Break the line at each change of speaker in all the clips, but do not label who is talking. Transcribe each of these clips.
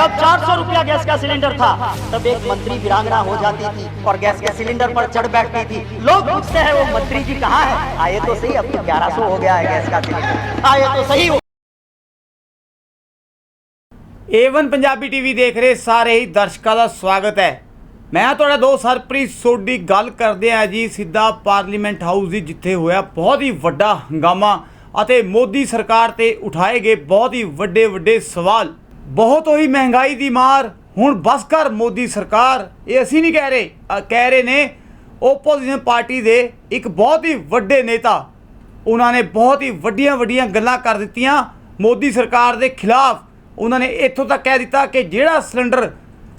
जब 400 रुपया गैस का सिलेंडर था तब एक मंत्री वीरांगना हो जाती थी और गैस के सिलेंडर पर चढ़ बैठती थी। लोग पूछते हैं वो मंत्री जी कहाँ है? आए तो सही, अब तो 1100 हो गया है गैस का सिलेंडर, आए तो सही।
A1 ਪੰਜਾਬੀ ਟੀਵੀ ਦੇਖ ਰਹੇ ਸਾਰੇ ਹੀ ਦਰਸ਼ਕਾਂ ਦਾ ਸਵਾਗਤ ਹੈ। ਮੈਂ ਤੁਹਾਡਾ ਦੋਸਤ ਹਰਪ੍ਰੀਤ ਸੋਢੀ ਗੱਲ ਕਰਦੇ ਆ ਜੀ ਸਿੱਧਾ ਪਾਰਲੀਮੈਂਟ ਹਾਊਸ ਦੀ, ਜਿੱਥੇ ਹੋਇਆ ਬਹੁਤ ਹੀ ਵੱਡਾ ਹੰਗਾਮਾ ਅਤੇ ਮੋਦੀ ਸਰਕਾਰ ਤੇ ਉਠਾਏ ਗਏ ਬਹੁਤ ਹੀ ਵੱਡੇ ਸਵਾਲ। ਬਹੁਤ ਹੋਈ ਮਹਿੰਗਾਈ ਦੀ ਮਾਰ, ਹੁਣ ਬਸ ਕਰ ਮੋਦੀ ਸਰਕਾਰ। ਇਹ ਅਸੀਂ ਨਹੀਂ ਕਹਿ ਰਹੇ ਨੇ ਓਪੋਜੀਸ਼ਨ ਪਾਰਟੀ ਦੇ ਇੱਕ ਬਹੁਤ ਹੀ ਵੱਡੇ ਨੇਤਾ। ਉਹਨਾਂ ਨੇ ਬਹੁਤ ਹੀ ਵੱਡੀਆਂ ਗੱਲਾਂ ਕਰ ਦਿੱਤੀਆਂ ਮੋਦੀ ਸਰਕਾਰ ਦੇ ਖਿਲਾਫ। उन्होंने इत्थों तक कह दिता कि जिहड़ा सिलेंडर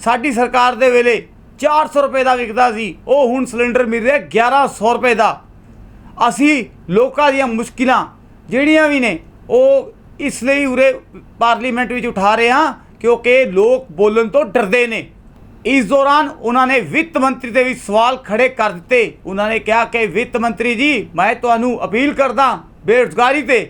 साडी सरकार दे वेले 400 रुपए का विकदा सी वो हुण सिलेंडर मिल रहा 1100 रुपए का। असी लोकां दीयां मुश्किलां जिहड़ियां भी ने वो इसलिए उरे पार्लीमेंट विच उठा रहे हैं क्योंकि लोग बोलन तो डरदे ने। इस दौरान उन्होंने वित्त मंत्री से भी सवाल खड़े कर दिते। उन्होंने कहा कि वित्त मंत्री जी मैं तुहानूं अपील करदा बेरोजगारी ते।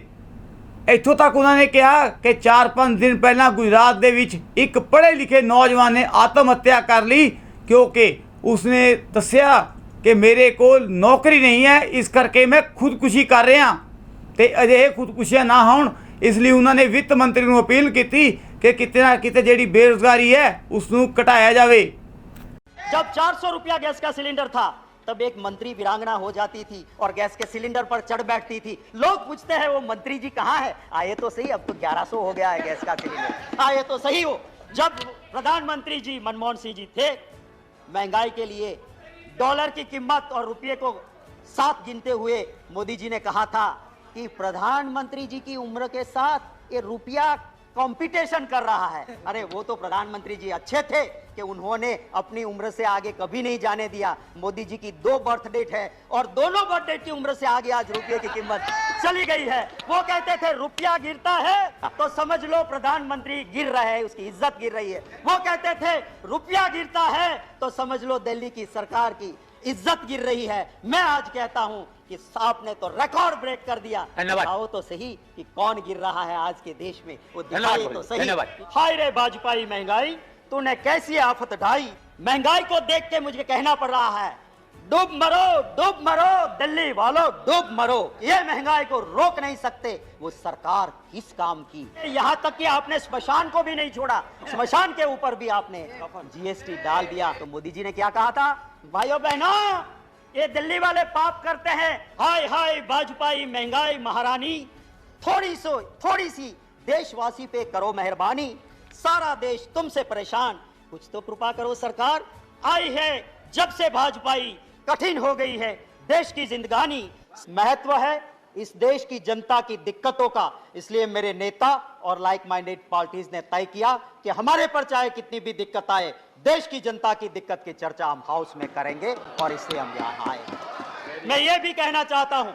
इत्थों तक उन्होंने कहा कि 4-5 दिन पहला गुजरात दे विच एक पढ़े लिखे नौजवान ने आत्म हत्या कर ली क्योंकि उसने दस्या कि मेरे को नौकरी नहीं है, इस करके मैं खुदकुशी कर रहा। तो अजे खुदकुशियां ना होण इसलिए उन्होंने वित्त मंत्री को अपील की कि किते ना किते जिहड़ी बेरोजगारी है उसनूं घटाया जाए।
जब 400 रुपया गैस का सिलेंडर था तब एक मंत्री वीरांगना हो जाती थी और गैस के सिलेंडर पर चढ़ बैठती थी। लोग पूछते हैं वो मंत्री जी कहाँ है? आए तो सही, अब तो 1100 हो गया है गैस का सिलेंडर, आए तो सही हो। जब प्रधानमंत्री जी मनमोहन सिंह जी थे, महंगाई के लिए डॉलर की कीमत और रुपये को साथ गिनते हुए मोदी जी ने कहा था कि प्रधानमंत्री जी की उम्र के साथ ये रुपया कंपटीशन कर रहा है। अरे वो तो प्रधानमंत्री जी अच्छे थे कि उन्होंने अपनी उम्र से आगे कभी नहीं जाने दिया। मोदी जी की 2 बर्थ डेट है और दोनों बर्थ डेट की उम्र से आगे आज रुपये की कीमत चली गई है। वो कहते थे रुपया गिरता है तो समझ लो प्रधानमंत्री गिर रहे हैं, उसकी इज्जत गिर रही है। वो कहते थे रुपया गिरता है तो समझ लो दिल्ली की सरकार की इज्जत गिर रही है। मैं आज कहता हूं कि आपने तो रिकॉर्ड ब्रेक कर दिया। आओ तो सही कि कौन गिर रहा है आज के देश में, वो दिखाई तो सही। हाय रे वाजपेयी महंगाई तूने कैसी आफत ढाई। महंगाई को देख के मुझे कहना पड़ रहा है डूब मरो दिल्ली वालों, डूब मरो। ये महंगाई को रोक नहीं सकते वो सरकार किस काम की। यहाँ तक कि आपने स्मशान को भी नहीं छोड़ा, स्मशान के ऊपर भी आपने जीएसटी डाल दिया। तो मोदी जी ने क्या कहा था? भाइयों बहनों ये दिल्ली वाले पाप करते हैं। हाय वाजपेयी महंगाई महारानी, थोड़ी सी देशवासी पे करो मेहरबानी। सारा देश तुमसे परेशान, कुछ तो कृपा करो सरकार। आई है जब से वाजपेयी कठिन हो गई है देश की जिंदगानी। महत्व है इस देश की जनता की दिक्कतों का, इसलिए मेरे नेता और लाइक माइंडेड पार्टीज ने तय किया कि हमारे पर चाहे कितनी भी दिक्कत आए, देश की जनता की दिक्कत की चर्चा हम हाउस में करेंगे और इसलिए हम यहां आए। मैं ये भी कहना चाहता हूं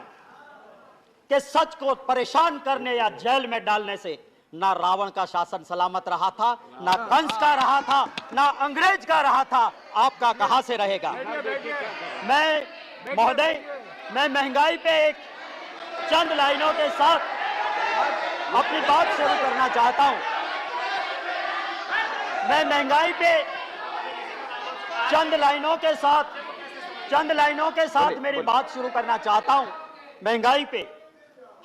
कि सच को परेशान करने या जेल में डालने से ना रावण का शासन सलामत रहा था, ना कंस का रहा था, ना अंग्रेज का रहा था। आपका कहां से रहेगा? मैं महोदय महंगाई पे एक चंद लाइनों के साथ अपनी बात शुरू करना चाहता हूं। मैं महंगाई पे चंद लाइनों के साथ मेरी बात शुरू करना चाहता हूं। महंगाई पे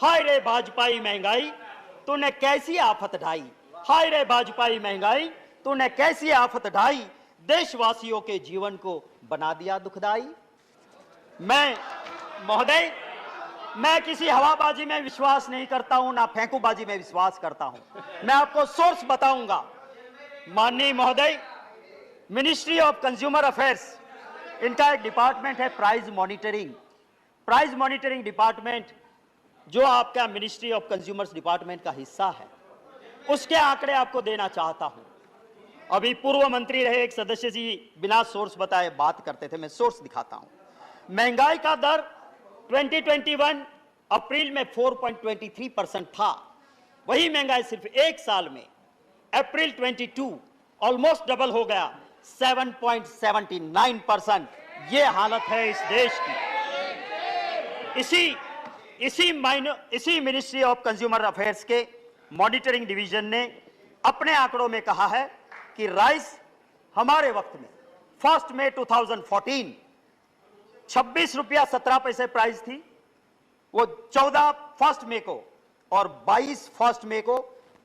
हाय रे वाजपेयी महंगाई तूने कैसी आफत ढाई। हाय रे वाजपेयी महंगाई तूने कैसी आफत ढाई, देशवासियों के जीवन को बना दिया दुखदाई। महोदय मैं किसी हवाबाजी में विश्वास नहीं करता हूं, ना फेंकूबाजी में विश्वास करता हूं। मैं आपको सोर्स बताऊंगा। माननीय महोदय, मिनिस्ट्री ऑफ कंज्यूमर अफेयर्स, इनका एक डिपार्टमेंट है प्राइस मॉनिटरिंग डिपार्टमेंट, जो आपका मिनिस्ट्री ऑफ कंज्यूमर्स डिपार्टमेंट का हिस्सा है। उसके आंकड़े आपको देना चाहता हूं। अभी पूर्व मंत्री रहे एक सदस्य जी बिना सोर्स बताए बात करते थे, मैं सोर्स दिखाता हूं। महंगाई का दर 2021 अप्रैल में 4.23% था। वही महंगाई सिर्फ एक साल में अप्रैल 22 ऑलमोस्ट डबल हो गया, 7.79%। ये हालत है इस देश की। इसी मिनिस्ट्री ऑफ कंज्यूमर अफेयर्स के मॉनिटरिंग डिवीजन ने अपने आंकड़ों में कहा है कि राइस हमारे वक्त में 1 मई 2014 26 रुपया 17 पैसे प्राइस थी, वो 14 1 मई को और 22 1 मई को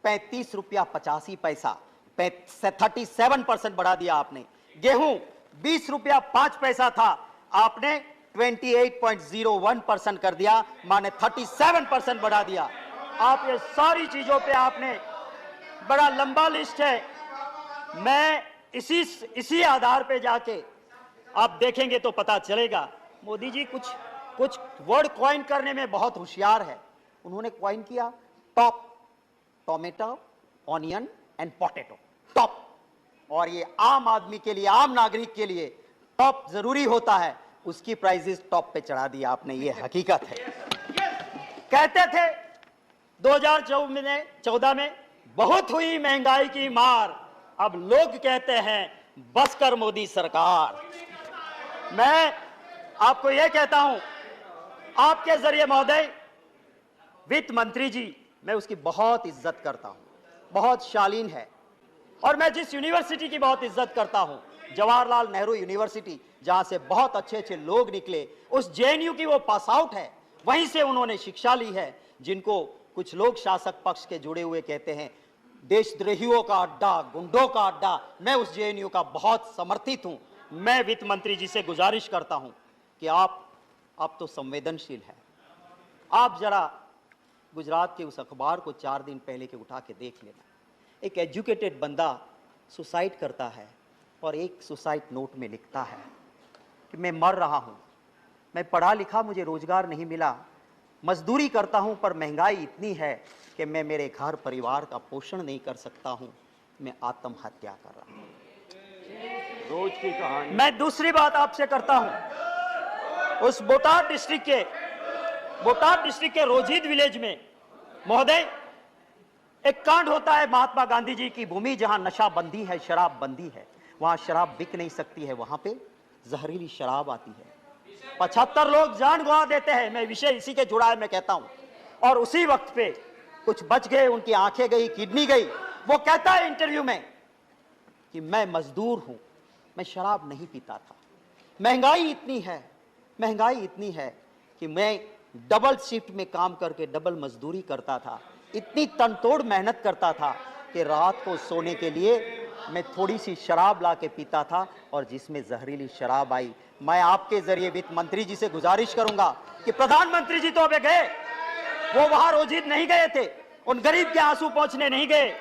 35 रुपया 85 पैसा 37% बढ़ा दिया आपने। गेहूं 20 रुपया 5 पैसा था, आपने 28.01% कर दिया, माने 37% बढ़ा दिया। आप ये सारी चीजों पे आपने, बड़ा लंबा लिस्ट है, मैं इसी आधार पे जाके आप देखेंगे तो पता चलेगा। मोदी जी कुछ वर्ड कॉइन करने में बहुत होशियार है। उन्होंने कॉइन किया top, tomato, onion and potato, top. और ये आम आदमी के लिए, आम नागरिक के लिए टॉप जरूरी होता है, उसकी प्राइसेस टॉप पे चढ़ा दिया आपने, ये हकीकत है। कहते थे 2014 में बहुत हुई महंगाई की मार, अब लोग कहते हैं बस कर मोदी सरकार। मैं आपको यह कहता हूं, आपके जरिए महोदय, वित्त मंत्री जी, मैं उसकी बहुत इज्जत करता हूं, बहुत शालीन है। और मैं जिस यूनिवर्सिटी की बहुत इज्जत करता हूं, जवाहरलाल नेहरू यूनिवर्सिटी, जहां से बहुत अच्छे अच्छे लोग निकले, उस जेएनयू की वो पास आउट है, वहीं से उन्होंने शिक्षा ली है, जिनको कुछ लोग शासक पक्ष के जुड़े हुए कहते हैं देशद्रोहियों का अड्डा, गुंडों का अड्डा। मैं उस जेएनयू का बहुत समर्थित हूं। मैं वित्त मंत्री जी से गुजारिश करता हूं कि आप तो संवेदनशील हैं, आप जरा गुजरात के उस अखबार को 4 दिन पहले के उठा के देख लेना। एक एजुकेटेड बंदा सुसाइड करता है और एक सुसाइड नोट में लिखता है कि मैं मर रहा हूं, मैं पढ़ा लिखा, मुझे रोजगार नहीं मिला, मजदूरी करता हूं, पर महंगाई इतनी है कि मैं मेरे घर परिवार का पोषण नहीं कर सकता हूं, मैं आत्महत्या कर रहा हूं। रोज की कहानी। मैं दूसरी बात आपसे करता हूं, उस बोटाद डिस्ट्रिक्ट के रोजिद विलेज में महोदय एक कांड होता है, महात्मा गांधी जी की भूमि, जहां नशा बंदी है, शराब बंदी है, वहां शराब बिक नहीं सकती है, वहां पे जहरीली शराब आती है, 75 लोग जान गंवा देते हैं। मैं विषय इसी के जुड़ा है, मैं कहता हूं। और उसी वक्त पे कुछ बच गए, उनकी आंखें गई, किडनी गई। वो कहता है इंटरव्यू में कि मैं मजदूर हूं, मैं शराब नहीं पीता था, महंगाई इतनी है कि मैं डबल शिफ्ट में काम करके डबल मजदूरी करता था, इतनी तनतोड़ मेहनत करता था कि रात को सोने के लिए मैं थोड़ी सी शराब ला के पीता था, और जिसमें जहरीली शराब आई। मैं आपके जरिए वित्त मंत्री जी से गुजारिश करूंगा कि प्रधानमंत्री जी तो अबे गए, वो वहां रोजिद नहीं गए थे, उन गरीब के आंसू पोंछने नहीं गए।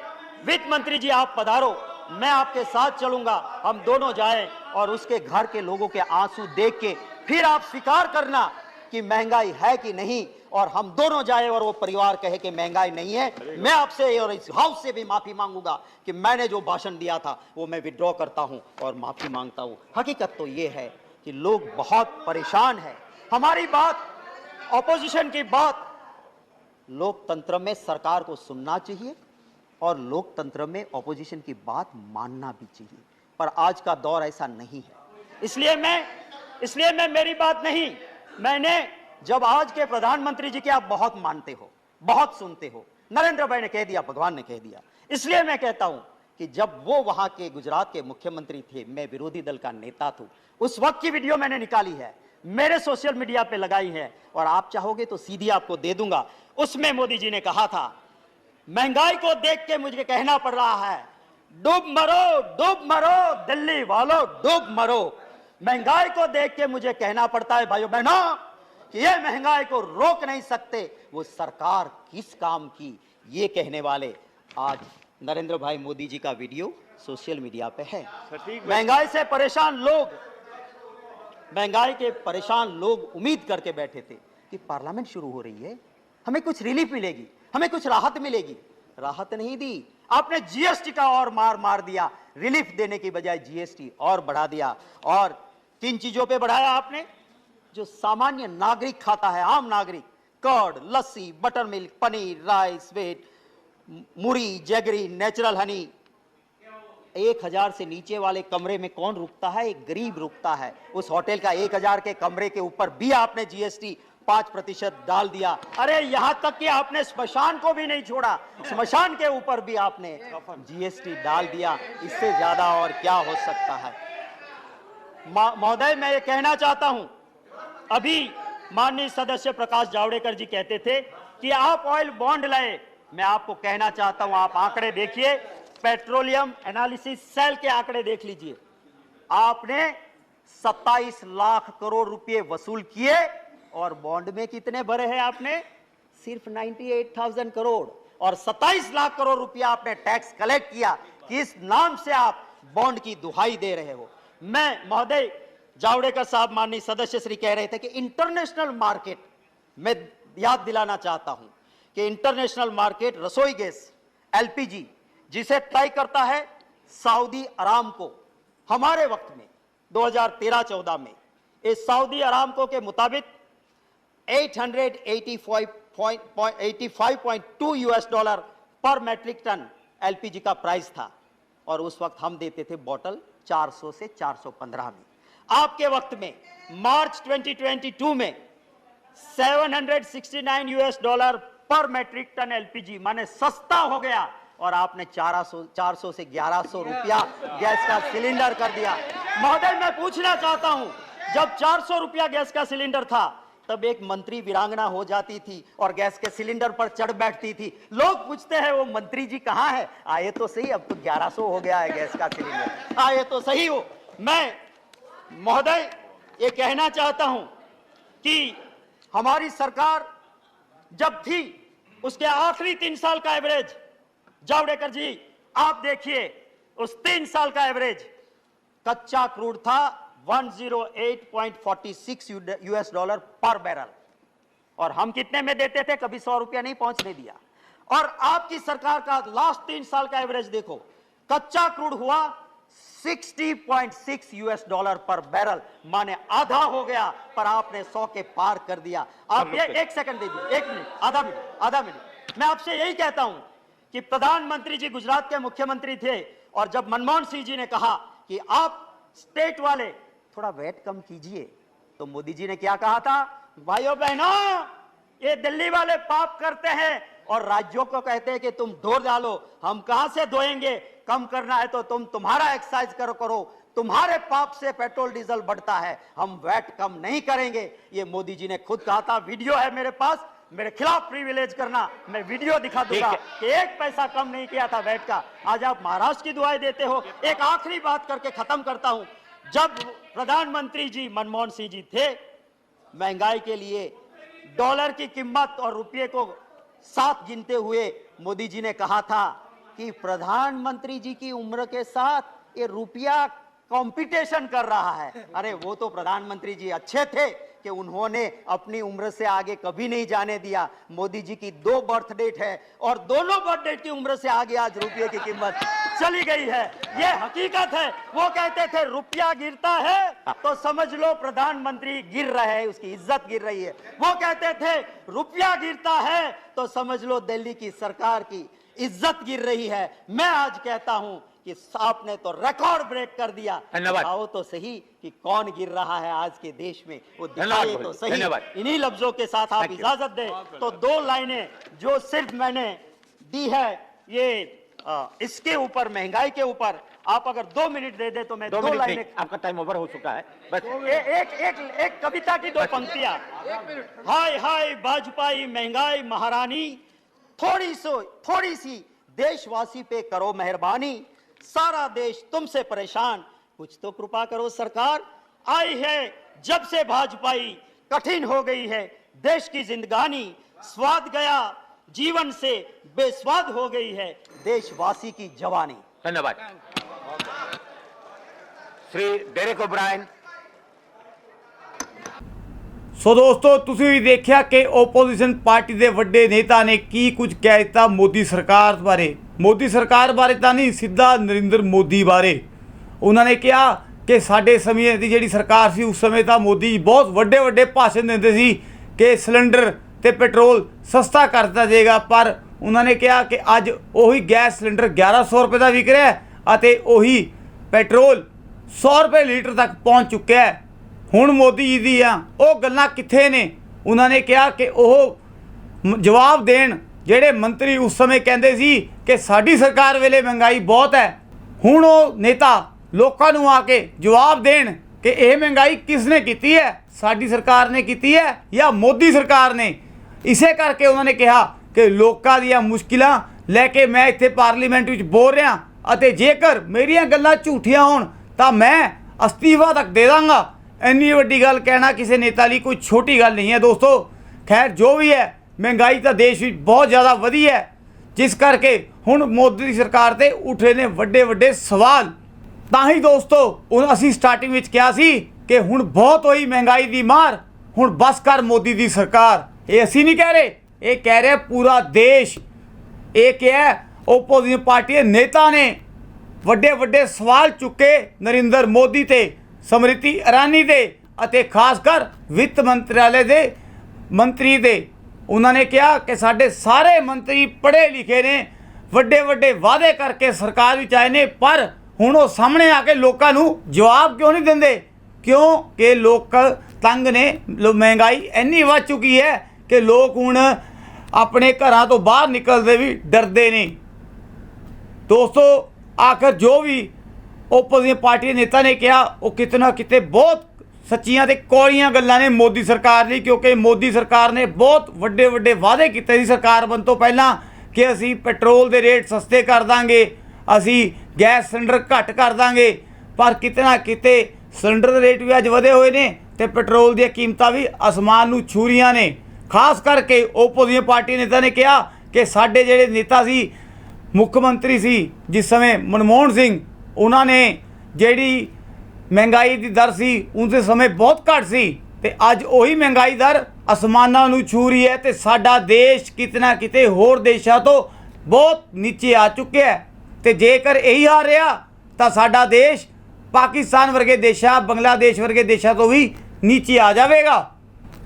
वित्त मंत्री जी आप पधारो, मैं आपके साथ चलूंगा, हम दोनों जाएं और उसके घर के लोगों के आंसू देख के फिर आप स्वीकार करना कि महंगाई है कि नहीं, और हम दोनों जाए और वो परिवार कहे कि महंगाई नहीं है। मैं आपसे और इस हाउस से भी माफी मांगूंगा कि मैंने जो भाषण दिया था वो मैं विड्रॉ करता हूं और माफी मांगता हूं। हकीकत तो ये है कि लोग बहुत परेशान हैं। हमारी बात, ऑपोजिशन की बात, लोकतंत्र में सरकार को सुनना चाहिए और लोकतंत्र में ऑपोजिशन की बात मानना भी चाहिए, पर आज का दौर ऐसा नहीं है। इसलिए मैं मेरी बात नहीं, मैंने जब आज के प्रधानमंत्री जी के आप बहुत मानते हो, बहुत सुनते हो, नरेंद्र भाई ने कह दिया, भगवान ने कह दिया, इसलिए मैं कहता हूं कि जब वो वहां के गुजरात के मुख्यमंत्री थे, मैं विरोधी दल का नेता था, उस वक्त की वीडियो मैंने निकाली है, मेरे सोशल मीडिया पे लगाई है, और आप चाहोगे तो सीधी आपको दे दूंगा। उसमें मोदी जी ने कहा था, महंगाई को देख के मुझे कहना पड़ रहा है, डूब मरो दिल्ली वालों, डूब मरो। महंगाई को देख के मुझे कहना पड़ता है भाइयों बहनों कि ये महंगाई को रोक नहीं सकते, वो सरकार किस काम की, ये कहने वाले आज नरेंद्र भाई मोदी जी का वीडियो सोशल मीडिया पे है। महंगाई से परेशान लोग उम्मीद करके बैठे थे कि पार्लियामेंट शुरू हो रही है, हमें कुछ रिलीफ मिलेगी, हमें कुछ राहत मिलेगी। राहत नहीं दी, आपने जीएसटी का और मार दिया, रिलीफ देने की बजाय जीएसटी और बढ़ा दिया। और किन चीजों पे बढ़ाया आपने? जो सामान्य नागरिक खाता है, आम नागरिक, curd, lassi, butter milk, paneer, rice, wheat, muri, jaggery, natural honey. 1000 से नीचे वाले कमरे में कौन रुकता है? एक गरीब रुकता है। उस होटल का 1000 के कमरे के ऊपर भी आपने जीएसटी 5% डाल दिया। अरे यहां तक कि आपने स्मशान को भी नहीं छोड़ा, स्मशान के ऊपर भी आपने जीएसटी डाल दिया। इससे ज्यादा और क्या हो सकता है। महोदय, मैं ये कहना चाहता हूं, अभी माननीय सदस्य प्रकाश जावड़ेकर जी कहते थे कि आप ऑयल बॉन्ड लाए। मैं आपको कहना चाहता हूं, आप आंकड़े देखिए, पेट्रोलियम एनालिसिस सेल के आंकड़े देख लीजिए। आपने 27 लाख करोड़ रुपए वसूल किए और बॉन्ड में कितने भरे हैं आपने? सिर्फ 98,000 करोड़। और 27 लाख करोड़ रुपया आपने टैक्स कलेक्ट किया। किस नाम से आप बॉन्ड की दुहाई दे रहे हो? मैं महोदय जावड़ेकर साहब, माननीय सदस्य श्री कह रहे थे कि इंटरनेशनल मार्केट, मैं याद दिलाना चाहता हूं कि इंटरनेशनल मार्केट रसोई गैस एलपीजी जिसे तय करता है सऊदी अरामको, हमारे वक्त में 2013-14 में इस सऊदी अरामको के मुताबिक 885.2 यूएस डॉलर पर मैट्रिक टन एलपीजी का प्राइस था और उस वक्त हम देते थे बॉटल 400 से 415 में। आपके वक्त में मार्च 2022 में 769 यूएस डॉलर पर मैट्रिक टन एलपीजी, माने सस्ता हो गया और आपने 400 से 1100 रुपया गैस का सिलेंडर कर दिया। महोदय, मैं पूछना चाहता हूं, जब 400 रुपया गैस का सिलेंडर था तब एक मंत्री वीरांगना हो जाती थी और गैस के सिलेंडर पर चढ़ बैठती थी। लोग पूछते हैं वो मंत्री जी कहां है? आए तो सही, अब तो 1100 हो गया है गैस का सिलेंडर, आए तो सही हो। मैं महोदय ये कहना चाहता हूं कि हमारी सरकार जब थी उसके आखिरी 3 साल का एवरेज, जावड़ेकर जी आप देखिए, उस 3 साल का एवरेज कच्चा क्रूड था 108.46 यूएस डॉलर पर बैरल और हम कितने में देते थे? कभी 100 रुपया नहीं पहुंचने दिया। और आपकी सरकार का लास्ट 3 साल का एवरेज देखो, कच्चा क्रूड हुआ 60.6 यूएस डॉलर पर बैरल, माने आधा हो गया, पर आपने 100 के पार कर दिया। आप ये एक सेकंड दे दीजिए, 1 मिनट, आधा मिनट। मैं आपसे यही कहता हूं कि प्रधानमंत्री जी गुजरात के मुख्यमंत्री थे और जब मनमोहन सिंह जी ने कहा कि आप स्टेट वाले थोड़ा वेट कम कीजिए, तो मोदी जी ने क्या कहा था? भाइयों बहनों, ये दिल्ली वाले पाप करते हैं और राज्यों को कहते हैं कि तुम ढो डालो। हम कहां से धोएंगे? कम करना है तो तुम्हारा एक्सरसाइज करो, तुम्हारे पाप से पेट्रोल डीजल बढ़ता है, हम वैट कम नहीं करेंगे। ये मोदी जी ने खुद कहा था। वीडियो है मेरे पास, मेरे खिलाफ प्रिविलेज करना, मैं वीडियो दिखा दूंगा कि 1 पैसा कम नहीं किया था वैट का। आज आप महाराष्ट्र की दुआएं देते हो। एक आखिरी बात करके खत्म करता हूं, जब प्रधानमंत्री जी मनमोहन सिंह जी थे, महंगाई के लिए डॉलर की कीमत और रुपये को साथ गिनते हुए मोदी जी ने कहा था कि प्रधानमंत्री जी की उम्र के साथ ये रुपया कंपटीशन कर रहा है। अरे वो तो प्रधानमंत्री जी अच्छे थे कि उन्होंने अपनी उम्र से आगे कभी नहीं जाने दिया। मोदी जी की 2 बर्थ डेट है और दोनों बर्थ डेट की उम्र से आगे आज रुपये की कीमत चली गई है। ये हकीकत है। वो कहते थे रुपया गिरता है तो समझ लो प्रधानमंत्री गिर रहे हैं, उसकी इज्जत गिर रही है। वो कहते थे रुपया गिरता है तो समझ लो दिल्ली की सरकार की इज्जत गिर रही है। मैं आज कहता हूं कि आपने तो रिकॉर्ड ब्रेक कर दिया। दिखाओ तो सही कि कौन गिर रहा है आज के देश में, वो दिखाए तो सही। इन्हीं लफ्जों के साथ आप इजाजत दें तो 2 लाइनें जो सिर्फ मैंने दी है ये इसके ऊपर, महंगाई के ऊपर, आप अगर 2 मिनट दे दे तो मैं 2 लाइनें।
आपका टाइम ओवर हो चुका है, बस
एक कविता की 2 पंक्तियां। हाय हाय भाजपाई महंगाई महारानी, थोड़ी सी देशवासी पे करो मेहरबानी, सारा देश तुमसे परेशान, कुछ तो कृपा करो सरकार। आई है जब से भाजपाई, कठिन हो गई है देश की जिंदगानी, स्वाद गया जीवन से बेस्वाद हो गई है देशवासी की जवानी।
धन्यवाद। Shri Derek O'Brien.
ਸੋ ਦੋਸਤੋ, ਤੁਸੀਂ ਵੀ ਦੇਖਿਆ ਕਿ ਓਪੋਜੀਸ਼ਨ ਪਾਰਟੀ ਦੇ ਵੱਡੇ ਨੇਤਾ ਨੇ ਕੀ ਕੁਝ ਕਹਿ ਦਿੱਤਾ ਮੋਦੀ ਸਰਕਾਰ ਬਾਰੇ। ਮੋਦੀ ਸਰਕਾਰ ਬਾਰੇ ਤਾਂ ਨਹੀਂ, ਸਿੱਧਾ ਨਰਿੰਦਰ ਮੋਦੀ ਬਾਰੇ। ਉਹਨਾਂ ਨੇ ਕਿਹਾ ਕਿ ਸਾਡੇ ਸਮੇਂ ਦੀ ਜਿਹੜੀ ਸਰਕਾਰ ਸੀ ਉਸ ਸਮੇਂ ਤਾਂ ਮੋਦੀ ਬਹੁਤ ਵੱਡੇ ਭਾਸ਼ਣ ਦਿੰਦੇ ਸੀ ਕਿ ਸਿਲੰਡਰ ਤੇ ਪੈਟਰੋਲ ਸਸਤਾ ਕਰ ਦਿੱਤਾ ਜਾਏਗਾ, ਪਰ ਉਹਨਾਂ ਨੇ ਕਿਹਾ ਕਿ ਅੱਜ ਉਹੀ ਗੈਸ ਸਿਲੰਡਰ 1100 ਰੁਪਏ ਦਾ ਵਿਕ ਰਿਹਾ ਅਤੇ ਉਹੀ ਪੈਟਰੋਲ 100 ਰੁਪਏ ਲੀਟਰ ਤੱਕ ਪਹੁੰਚ ਚੁੱਕਿਆ ਹੈ। ਹੁਣ ਮੋਦੀ ਜੀ ਦੀਆਂ ਉਹ ਗੱਲਾਂ ਕਿੱਥੇ ਨੇ ਉਹਨਾਂ ਨੇ ਕਿਹਾ ਕਿ ਉਹ ਜਵਾਬ ਦੇਣ ਜਿਹੜੇ ਮੰਤਰੀ ਉਸ ਸਮੇਂ ਕਹਿੰਦੇ ਸੀ ਕਿ ਸਾਡੀ ਸਰਕਾਰ ਵੇਲੇ ਮਹਿੰਗਾਈ ਬਹੁਤ ਹੈ। ਹੁਣ ਉਹ ਨੇਤਾ ਲੋਕਾਂ ਨੂੰ ਆ ਕੇ ਜਵਾਬ ਦੇਣ ਕਿ ਇਹ ਮਹਿੰਗਾਈ ਕਿਸ ਨੇ ਕੀਤੀ ਹੈ, ਸਾਡੀ ਸਰਕਾਰ ਨੇ ਕੀਤੀ ਹੈ ਜਾਂ ਮੋਦੀ ਸਰਕਾਰ ਨੇ। ਇਸੇ ਕਰਕੇ ਉਹਨਾਂ ਨੇ ਕਿਹਾ ਕਿ ਲੋਕਾਂ ਦੀਆਂ ਮੁਸ਼ਕਿਲਾਂ ਲੈ ਕੇ ਮੈਂ ਇੱਥੇ ਪਾਰਲੀਮੈਂਟ ਵਿੱਚ ਬੋਲ ਰਿਹਾ ਅਤੇ ਜੇਕਰ ਮੇਰੀਆਂ ਗੱਲਾਂ ਝੂਠੀਆਂ ਹੋਣ ਤਾਂ ਮੈਂ ਅਸਤੀਫਾ ਤੱਕ ਦੇ ਦਾਂਗਾ। ਇੰਨੀ ਵੱਡੀ ਗੱਲ ਕਹਿਣਾ ਕਿਸੇ ਨੇਤਾ ਲਈ ਕੋਈ ਛੋਟੀ ਗੱਲ ਨਹੀਂ ਹੈ ਦੋਸਤੋ। ਖੈਰ ਜੋ ਵੀ ਹੈ, ਮਹਿੰਗਾਈ ਤਾਂ ਦੇਸ਼ ਵਿੱਚ ਬਹੁਤ ਜ਼ਿਆਦਾ ਵਧੀ ਹੈ, ਜਿਸ ਕਰਕੇ ਹੁਣ ਮੋਦੀ ਦੀ ਸਰਕਾਰ ਤੇ ਉੱਠ ਰਹੇ ਨੇ ਵੱਡੇ ਵੱਡੇ ਸਵਾਲ। ਤਾਂ ਹੀ ਦੋਸਤੋ ਹੁਣ ਅਸੀਂ ਸਟਾਰਟਿੰਗ ਵਿੱਚ ਕਿਹਾ ਸੀ ਕਿ ਹੁਣ ਬਹੁਤ ਹੋਈ ਮਹਿੰਗਾਈ ਦੀ ਮਾਰ, ਹੁਣ ਬਸ ਕਰ ਮੋਦੀ ਦੀ ਸਰਕਾਰ। ਇਹ ਅਸੀਂ ਨਹੀਂ ਕਹਿ ਰਹੇ, ਇਹ ਕਹਿ ਰਿਹਾ ਪੂਰਾ ਦੇਸ਼। ਇਹ ਕਿਹਾ ਓਪੋਜੀਸ਼ਨ ਪਾਰਟੀ ਦੇ ਨੇਤਾ ਨੇ। ਵੱਡੇ ਵੱਡੇ ਸਵਾਲ ਚੁੱਕੇ ਨਰਿੰਦਰ ਮੋਦੀ ਤੇ, ਸਮ੍ਰਿਤੀ ਇਰਾਨੀ ਦੇ ਅਤੇ ਖਾਸ ਕਰ ਵਿੱਤ ਮੰਤਰਾਲੇ ਦੇ ਮੰਤਰੀ ਦੇ। ਉਹਨਾਂ ਨੇ ਕਿਹਾ ਕਿ ਸਾਡੇ ਸਾਰੇ ਮੰਤਰੀ ਪੜ੍ਹੇ ਲਿਖੇ ਨੇ, ਵੱਡੇ ਵੱਡੇ ਵਾਅਦੇ ਕਰਕੇ ਸਰਕਾਰ ਵਿੱਚ ਆਏ ਨੇ, ਪਰ ਹੁਣ ਉਹ ਸਾਹਮਣੇ ਆ ਕੇ ਲੋਕਾਂ ਨੂੰ ਜਵਾਬ ਕਿਉਂ ਨਹੀਂ ਦਿੰਦੇ? ਕਿਉਂਕਿ ਲੋਕ ਤੰਗ ਨੇ। ਮਹਿੰਗਾਈ ਇੰਨੀ ਵੱਧ ਚੁੱਕੀ ਹੈ ਕਿ ਲੋਕ ਹੁਣ ਆਪਣੇ ਘਰਾਂ ਤੋਂ ਬਾਹਰ ਨਿਕਲਦੇ ਵੀ ਡਰਦੇ ਨੇ। ਦੋਸਤੋ ਆਖਰ ਜੋ ਵੀ ਓਪੋਜੀਸ਼ਨ ਪਾਰਟੀ ਦੇ ਨੇਤਾ ਨੇ ਕਿਹਾ ਉਹ ਕਿਤੇ ਨਾ ਕਿਤੇ ਬਹੁਤ ਸੱਚੀਆਂ ਤੇ ਕੌੜੀਆਂ ਗੱਲਾਂ ਨੇ ਮੋਦੀ ਸਰਕਾਰ ਲਈ, ਕਿਉਂਕਿ ਮੋਦੀ ਸਰਕਾਰ ਨੇ ਬਹੁਤ ਵੱਡੇ ਵੱਡੇ ਵਾਅਦੇ ਕੀਤੇ ਸੀ ਸਰਕਾਰ ਬਣਨ ਤੋਂ ਪਹਿਲਾਂ ਕਿ ਅਸੀਂ ਪੈਟਰੋਲ ਦੇ ਰੇਟ ਸਸਤੇ ਕਰ ਦਾਂਗੇ, ਅਸੀਂ ਗੈਸ ਸਿਲੰਡਰ ਘੱਟ ਕਰ ਦਾਂਗੇ, ਪਰ ਕਿਤੇ ਨਾ ਕਿਤੇ ਸਿਲੰਡਰ ਦੇ ਰੇਟ ਵੀ ਅੱਜ ਵਧੇ ਹੋਏ ਨੇ ਤੇ ਪੈਟਰੋਲ ਦੀਆਂ ਕੀਮਤਾਂ ਵੀ ਅਸਮਾਨ ਨੂੰ ਛੂ ਰਹੀਆਂ ਨੇ। ਖਾਸ ਕਰਕੇ ਓਪੋਜੀਸ਼ਨ ਪਾਰਟੀ ਨੇਤਾ ਨੇ ਕਿਹਾ ਕਿ ਸਾਡੇ ਜਿਹੜੇ ਨੇਤਾ ਸੀ, ਮੁੱਖ ਮੰਤਰੀ ਸੀ ਜਿਸ ਸਮੇਂ ਮਨਮੋਹਨ ਸਿੰਘ, ਉਹਨਾਂ ਨੇ ਜਿਹੜੀ ਮਹਿੰਗਾਈ ਦੀ ਦਰ ਸੀ ਉਸਦੇ ਸਮੇਂ ਬਹੁਤ ਘੱਟ ਸੀ ਤੇ ਅੱਜ ਉਹੀ ਮਹਿੰਗਾਈ ਦਰ ਅਸਮਾਨਾਂ ਨੂੰ ਛੂ ਰਹੀ ਹੈ ਤੇ ਸਾਡਾ ਦੇਸ਼ ਕਿਤੇ ਨਾ ਕਿਤੇ ਹੋਰ ਦੇਸ਼ਾਂ ਤੋਂ ਬਹੁਤ ਨੀਚੇ ਆ ਚੁੱਕਿਆ ਹੈ। ਤੇ ਜੇਕਰ ਇਹੀ ਹਾਲ ਰਿਹਾ ਤਾਂ ਸਾਡਾ ਦੇਸ਼ ਪਾਕਿਸਤਾਨ ਵਰਗੇ ਦੇਸ਼ਾਂ, ਬੰਗਲਾਦੇਸ਼ ਵਰਗੇ ਦੇਸ਼ਾਂ ਤੋਂ ਵੀ ਨੀਚੇ ਆ ਜਾਵੇਗਾ।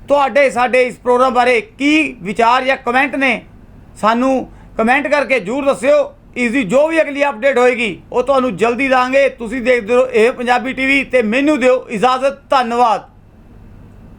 ਤੁਹਾਡੇ ਸਾਡੇ ਇਸ ਪ੍ਰੋਗਰਾਮ ਬਾਰੇ ਕੀ ਵਿਚਾਰ ਜਾਂ ਕਮੈਂਟ ਨੇ? ਸਾਨੂੰ ਕਮੈਂਟ ਕਰਕੇ ਜ਼ਰੂਰ ਦੱਸਿਓ। ਇਸ ਦੀ ਜੋ ਵੀ ਅਗਲੀ ਅਪਡੇਟ ਹੋਏਗੀ ਉਹ ਤੁਹਾਨੂੰ ਜਲਦੀ ਦਾਂਗੇ। ਤੁਸੀਂ ਦੇਖਦੇ ਰਹੋ ਇਹ ਪੰਜਾਬੀ ਟੀਵੀ ਤੇ ਮੈਨੂੰ ਦਿਓ ਇਜਾਜ਼ਤ। ਧੰਨਵਾਦ।